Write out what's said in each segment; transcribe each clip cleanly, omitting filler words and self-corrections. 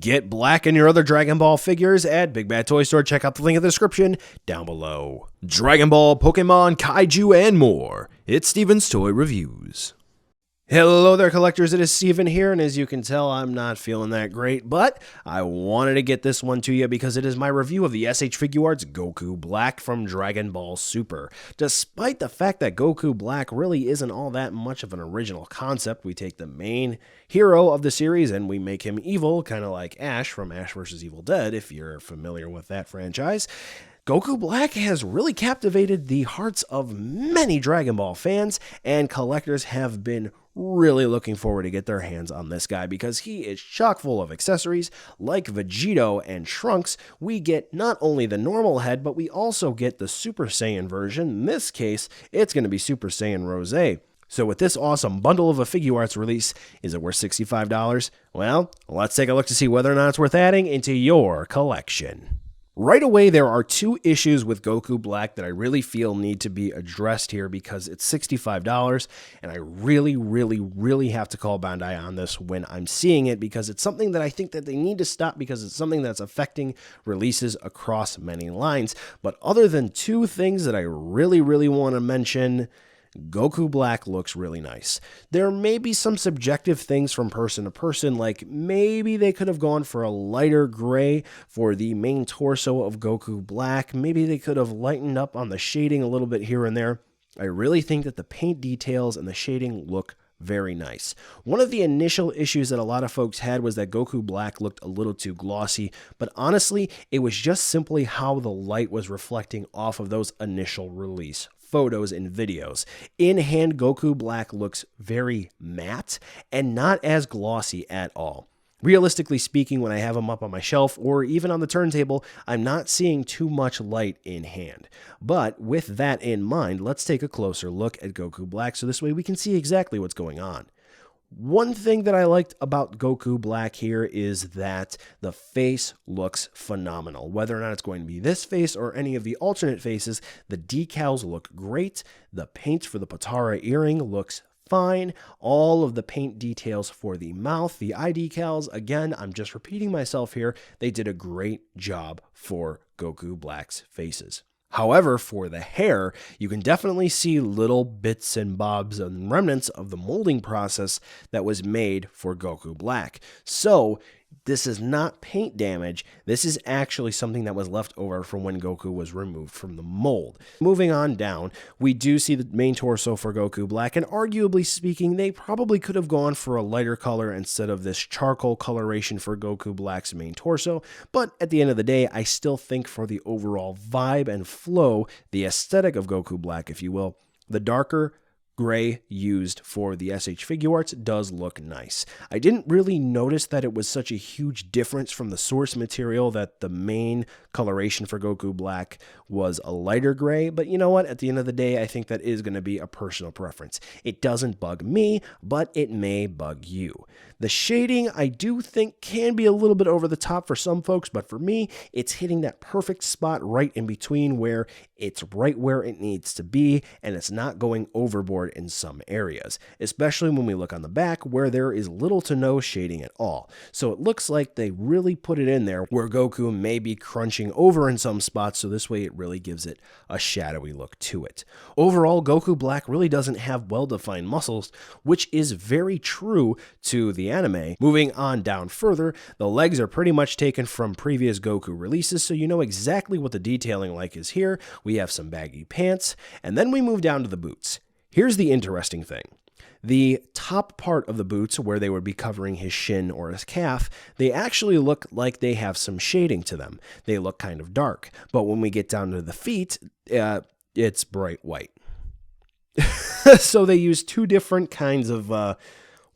Get Black and your other Dragon Ball figures at Big Bad Toy Store. Check out the link in the description down below. Dragon Ball, Pokemon, Kaiju, and more. It's Steven's Toy Reviews. Hello there, collectors. It is Steven here, and as you can tell, I'm not feeling that great, but I wanted to get this one to you because it is my review of the SH Figuarts Goku Black from Dragon Ball Super. Despite the fact that Goku Black really isn't all that much of an original concept, we take the main hero of the series and we make him evil, kind of like Ash from Ash vs. Evil Dead, if you're familiar with that franchise. Goku Black has really captivated the hearts of many Dragon Ball fans, and collectors have been really looking forward to get their hands on this guy because he is chock full of accessories. Like Vegito and Trunks, we get not only the normal head, but we also get the Super Saiyan version. In this case, it's going to be Super Saiyan Rose. So with this awesome bundle of a Figuarts release, is it worth $65? Well, let's take a look to see whether or not it's worth adding into your collection. Right away, there are two issues with Goku Black that I really feel need to be addressed here because it's $65, and I really have to call Bandai on this when I'm seeing it because it's something that I think that they need to stop because it's something that's affecting releases across many lines. But other than two things that I really want to mention, Goku Black looks really nice. There may be some subjective things from person to person, like maybe they could have gone for a lighter gray for the main torso of Goku Black. Maybe they could have lightened up on the shading a little bit here and there. I really think that the paint details and the shading look very nice. One of the initial issues that a lot of folks had was that Goku Black looked a little too glossy, but honestly, it was just simply how the light was reflecting off of those initial release photos and videos. In hand, Goku Black looks very matte and not as glossy at all. Realistically speaking, when I have him up on my shelf or even on the turntable, I'm not seeing too much light in hand. But with that in mind, let's take a closer look at Goku Black so this way we can see exactly what's going on. One thing that I liked about Goku Black here is that the face looks phenomenal. Whether or not it's going to be this face or any of the alternate faces, the decals look great. The paint for the Potara earring looks fine. All of the paint details for the mouth, the eye decals, again, I'm just repeating myself here, they did a great job for Goku Black's faces. However, for the hair, you can definitely see little bits and bobs and remnants of the molding process that was made for Goku Black. So, this is not paint damage. This is actually something that was left over from when Goku was removed from the mold. Moving on down, we do see the main torso for Goku Black, and arguably speaking, they probably could have gone for a lighter color instead of this charcoal coloration for Goku Black's main torso, but at the end of the day, I still think for the overall vibe and flow, the aesthetic of Goku Black, if you will, the darker gray used for the SH Figuarts does look nice. I didn't really notice that it was such a huge difference from the source material that the main coloration for Goku Black was a lighter gray, but you know what? At the end of the day, I think that is going to be a personal preference. It doesn't bug me, but it may bug you. The shading, I do think, can be a little bit over the top for some folks, but for me, it's hitting that perfect spot right in between where it's right where it needs to be, and it's not going overboard in some areas, especially when we look on the back where there is little to no shading at all. So it looks like they really put it in there where Goku may be crunching over in some spots, so this way it really gives it a shadowy look to it. Overall, Goku Black really doesn't have well-defined muscles, which is very true to the anime. Moving on down further, the legs are pretty much taken from previous Goku releases, so you know exactly what the detailing like is here. We have some baggy pants, and then we move down to the boots. Here's the interesting thing. The top part of the boots, where they would be covering his shin or his calf, they actually look like they have some shading to them. They look kind of dark, but when we get down to the feet, it's bright white. So they use two different kinds of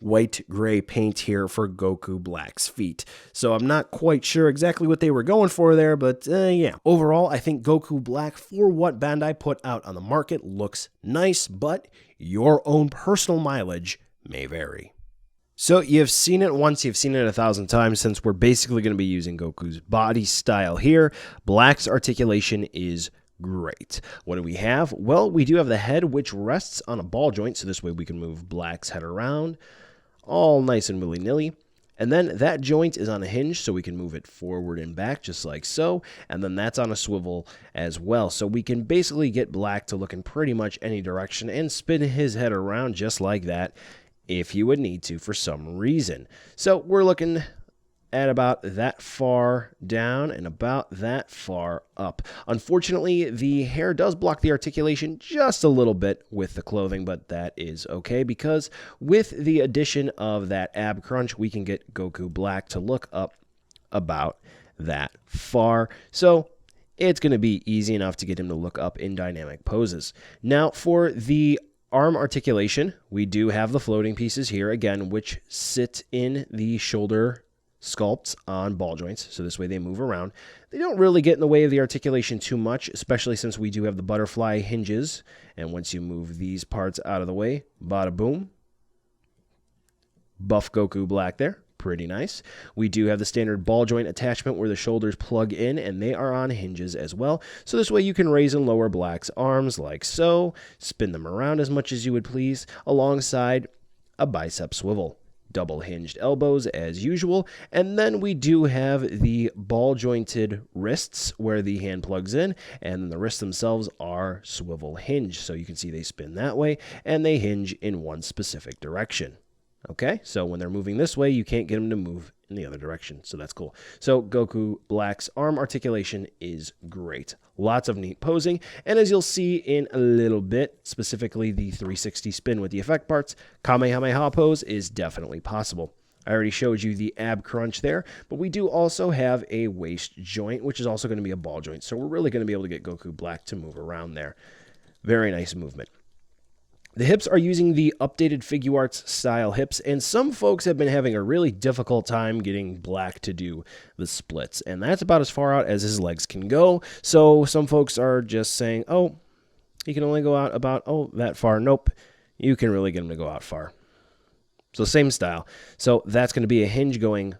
white-gray paint here for Goku Black's feet. So I'm not quite sure exactly what they were going for there, but yeah. Overall, I think Goku Black, for what Bandai put out on the market, looks nice, but your own personal mileage may vary. So you've seen it once, you've seen it 1,000 times, since we're basically going to be using Goku's body style here. Black's articulation is great. What do we have? Well, we do have the head, which rests on a ball joint, so this way we can move Black's head around, all nice and willy-nilly. And then that joint is on a hinge, so we can move it forward and back just like so. And then that's on a swivel as well. So we can basically get Black to look in pretty much any direction and spin his head around just like that if you would need to for some reason. So we're looking at about that far down and about that far up. Unfortunately, the hair does block the articulation just a little bit with the clothing, but that is okay because with the addition of that ab crunch, we can get Goku Black to look up about that far. So it's going to be easy enough to get him to look up in dynamic poses. Now, for the arm articulation, we do have the floating pieces here, again, which sit in the shoulder sculpts on ball joints, so this way they move around. They don't really get in the way of the articulation too much, especially since we do have the butterfly hinges, and once you move these parts out of the way, bada boom, buff Goku Black there. Pretty nice. We do have the standard ball joint attachment where the shoulders plug in, and they are on hinges as well. So this way you can raise and lower Black's arms like so, spin them around as much as you would please, alongside a bicep swivel. Double hinged elbows as usual, and then we do have the ball jointed wrists where the hand plugs in, and the wrists themselves are swivel hinge, so you can see they spin that way and they hinge in one specific direction. Okay, so when they're moving this way, you can't get them to move in the other direction, so that's cool. So Goku Black's arm articulation is great. Lots of neat posing, and as you'll see in a little bit, specifically the 360 spin with the effect parts, Kamehameha pose is definitely possible. I already showed you the ab crunch there, but we do also have a waist joint, which is also going to be a ball joint, so we're really going to be able to get Goku Black to move around there. Very nice movement. The hips are using the updated Figuarts style hips, and some folks have been having a really difficult time getting Black to do the splits, and that's about as far out as his legs can go. So some folks are just saying, oh, he can only go out about, that far. Nope, you can really get him to go out far. So same style. So that's going to be a hinge going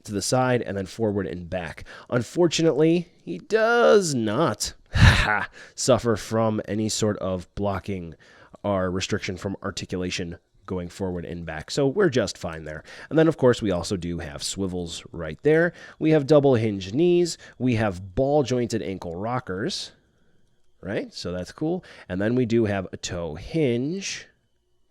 to the side and then forward and back. Unfortunately, he does not suffer from any sort of blocking or restriction from articulation going forward and back. So we're just fine there. And then, of course, we also do have swivels right there. We have double hinge knees. We have ball jointed ankle rockers, right? So that's cool. And then we do have a toe hinge.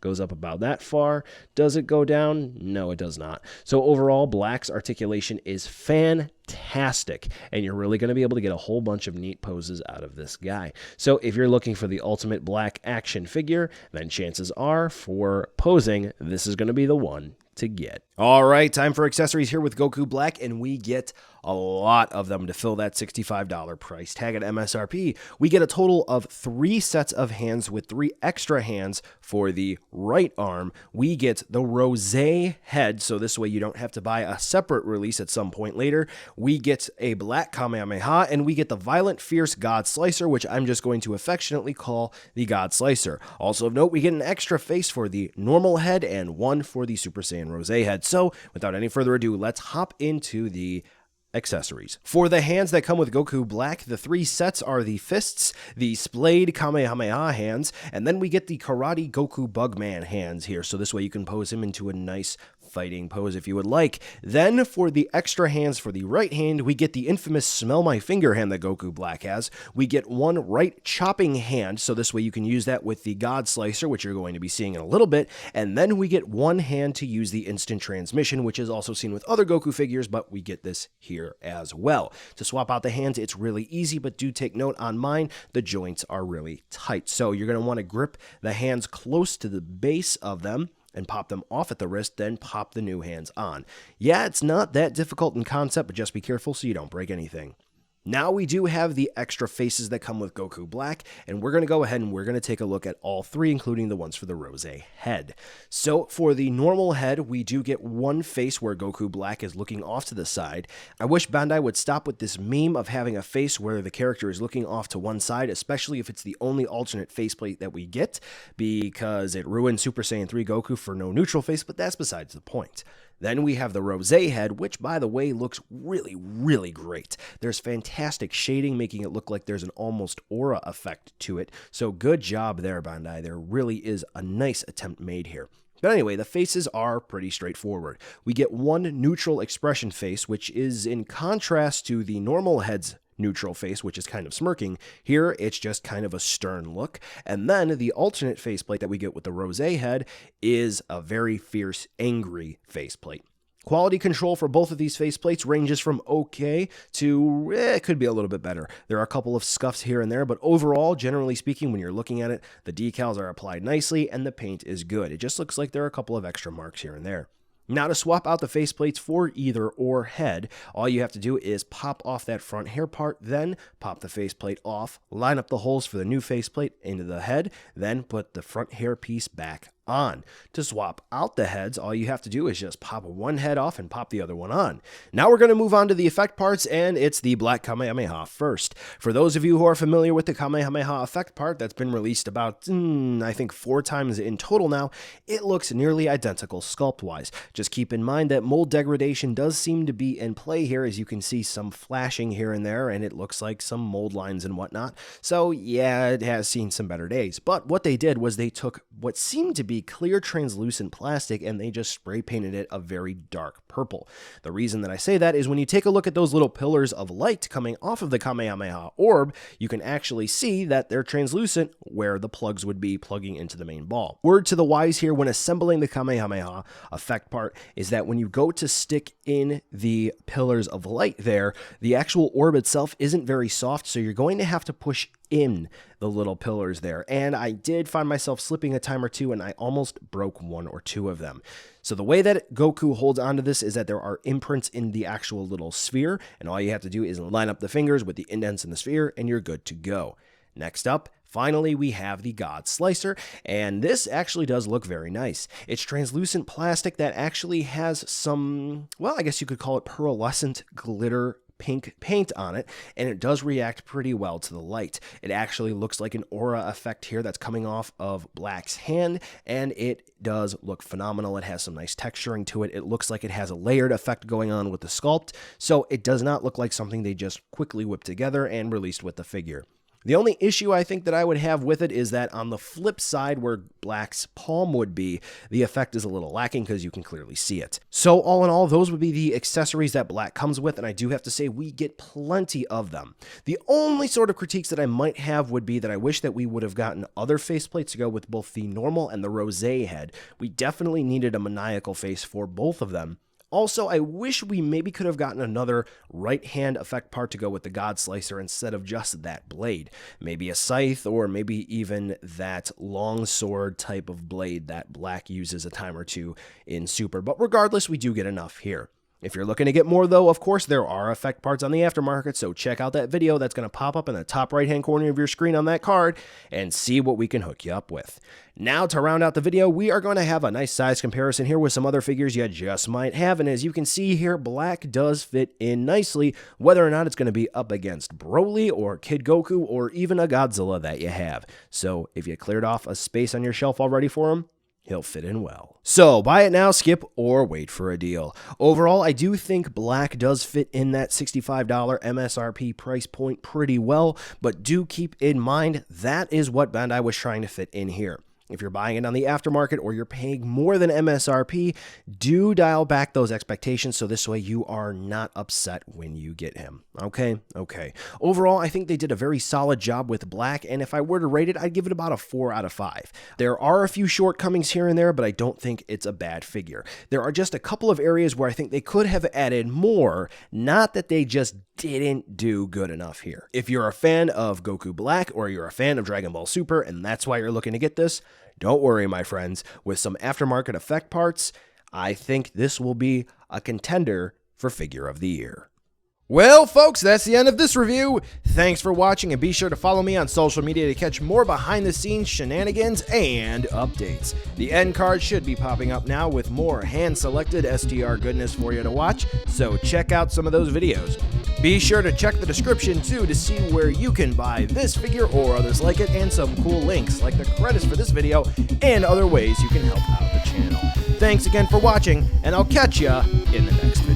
Goes up about that far. Does it go down? No, it does not. So overall, Black's articulation is fantastic, and you're really going to be able to get a whole bunch of neat poses out of this guy. So if you're looking for the ultimate Black action figure, then chances are for posing, this is going to be the one to get. All right, time for accessories here with Goku Black, and we get a lot of them to fill that $65 price tag at MSRP. We get a total of 3 sets of hands with 3 extra hands for the right arm. We get the rosé head, so this way you don't have to buy a separate release at some point later. We get a Black Kamehameha, and we get the Violent Fierce God Slicer, which I'm just going to affectionately call the God Slicer. Also of note, we get an extra face for the normal head and one for the Super Saiyan Rosé head. So without any further ado, let's hop into the accessories. For the hands that come with Goku Black, the 3 sets are the fists, the splayed Kamehameha hands, and then we get the Karate Goku Bugman hands here, so this way you can pose him into a nice fighting pose if you would like. Then for the extra hands for the right hand, we get the infamous Smell My Finger hand that Goku Black has. We get one right chopping hand, so this way you can use that with the God Slicer, which you're going to be seeing in a little bit, and then we get one hand to use the instant transmission, which is also seen with other Goku figures, but we get this here as well. To swap out the hands, it's really easy, but do take note on mine, the joints are really tight. So you're going to want to grip the hands close to the base of them and pop them off at the wrist, then pop the new hands on. Yeah, it's not that difficult in concept, but just be careful so you don't break anything. Now we do have the extra faces that come with Goku Black, and we're going to go ahead and we're going to take a look at all 3, including the ones for the Rosé head. So for the normal head, we do get one face where Goku Black is looking off to the side. I wish Bandai would stop with this meme of having a face where the character is looking off to one side, especially if it's the only alternate faceplate that we get, because it ruins Super Saiyan 3 Goku for no neutral face, but that's besides the point. Then we have the Rosé head, which, by the way, looks really, really great. There's fantastic shading, making it look like there's an almost aura effect to it. So good job there, Bandai. There really is a nice attempt made here. But anyway, the faces are pretty straightforward. We get one neutral expression face, which is in contrast to the normal head's neutral face, which is kind of smirking. Here, it's just kind of a stern look. And then the alternate faceplate that we get with the rosé head is a very fierce, angry faceplate. Quality control for both of these faceplates ranges from okay to it could be a little bit better. There are a couple of scuffs here and there, but overall, generally speaking, when you're looking at it, the decals are applied nicely and the paint is good. It just looks like there are a couple of extra marks here and there. Now, to swap out the faceplates for either or head, all you have to do is pop off that front hair part, then pop the faceplate off, line up the holes for the new faceplate into the head, then put the front hair piece back on. To swap out the heads, all you have to do is just pop one head off and pop the other one on. Now we're going to move on to the effect parts, and it's the Black Kamehameha first. For those of you who are familiar with the Kamehameha effect part that's been released about, I think 4 times in total now, it looks nearly identical sculpt-wise. Just keep in mind that mold degradation does seem to be in play here, as you can see some flashing here and there, and it looks like some mold lines and whatnot. So yeah, it has seen some better days. But what they did was they took what seemed to be clear translucent plastic and they just spray painted it a very dark purple. The reason that I say that is when you take a look at those little pillars of light coming off of the Kamehameha orb, you can actually see that they're translucent where the plugs would be plugging into the main ball. Word to the wise here when assembling the Kamehameha effect part is that when you go to stick in the pillars of light there, the actual orb itself isn't very soft, so you're going to have to push in the little pillars there. And I did find myself slipping a time or two, and I almost broke 1 or 2 of them. So the way that Goku holds onto this is that there are imprints in the actual little sphere, and all you have to do is line up the fingers with the indents in the sphere, and you're good to go. Next up, finally, we have the God Slicer, and this actually does look very nice. It's translucent plastic that actually has some, well, I guess you could call it pearlescent glitter pink paint on it, and it does react pretty well to the light. It actually looks like an aura effect here that's coming off of Black's hand, and it does look phenomenal. It has some nice texturing to it. It looks like it has a layered effect going on with the sculpt, so it does not look like something they just quickly whipped together and released with the figure. The only issue I think that I would have with it is that on the flip side where Black's palm would be, the effect is a little lacking because you can clearly see it. So all in all, those would be the accessories that Black comes with, and I do have to say we get plenty of them. The only sort of critiques that I might have would be that I wish that we would have gotten other faceplates to go with both the normal and the rosé head. We definitely needed a maniacal face for both of them. Also, I wish we maybe could have gotten another right hand effect part to go with the God Slicer instead of just that blade. Maybe a scythe or maybe even that long sword type of blade that Black uses a time or two in Super. But regardless, we do get enough here. If you're looking to get more though, of course, there are effect parts on the aftermarket, so check out that video that's going to pop up in the top right-hand corner of your screen on that card and see what we can hook you up with. Now, to round out the video, we are going to have a nice size comparison here with some other figures you just might have, and as you can see here, Black does fit in nicely, whether or not it's going to be up against Broly or Kid Goku or even a Godzilla that you have. So, if you cleared off a space on your shelf already for him, he'll fit in well. So, buy it now, skip, or wait for a deal. Overall, I do think Black does fit in that $65 MSRP price point pretty well, but do keep in mind that is what Bandai was trying to fit in here. If you're buying it on the aftermarket or you're paying more than MSRP, do dial back those expectations so this way you are not upset when you get him. Okay. Overall, I think they did a very solid job with Black, and if I were to rate it, I'd give it about a 4 out of 5. There are a few shortcomings here and there, but I don't think it's a bad figure. There are just a couple of areas where I think they could have added more, not that they just didn't do good enough here. If you're a fan of Goku Black or you're a fan of Dragon Ball Super and that's why you're looking to get this, don't worry, my friends. With some aftermarket effect parts, I think this will be a contender for Figure of the Year. Well, folks, that's the end of this review. Thanks for watching, and be sure to follow me on social media to catch more behind-the-scenes shenanigans and updates. The end card should be popping up now with more hand-selected STR goodness for you to watch, so check out some of those videos. Be sure to check the description, too, to see where you can buy this figure or others like it, and some cool links, like the credits for this video, and other ways you can help out the channel. Thanks again for watching, and I'll catch ya in the next video.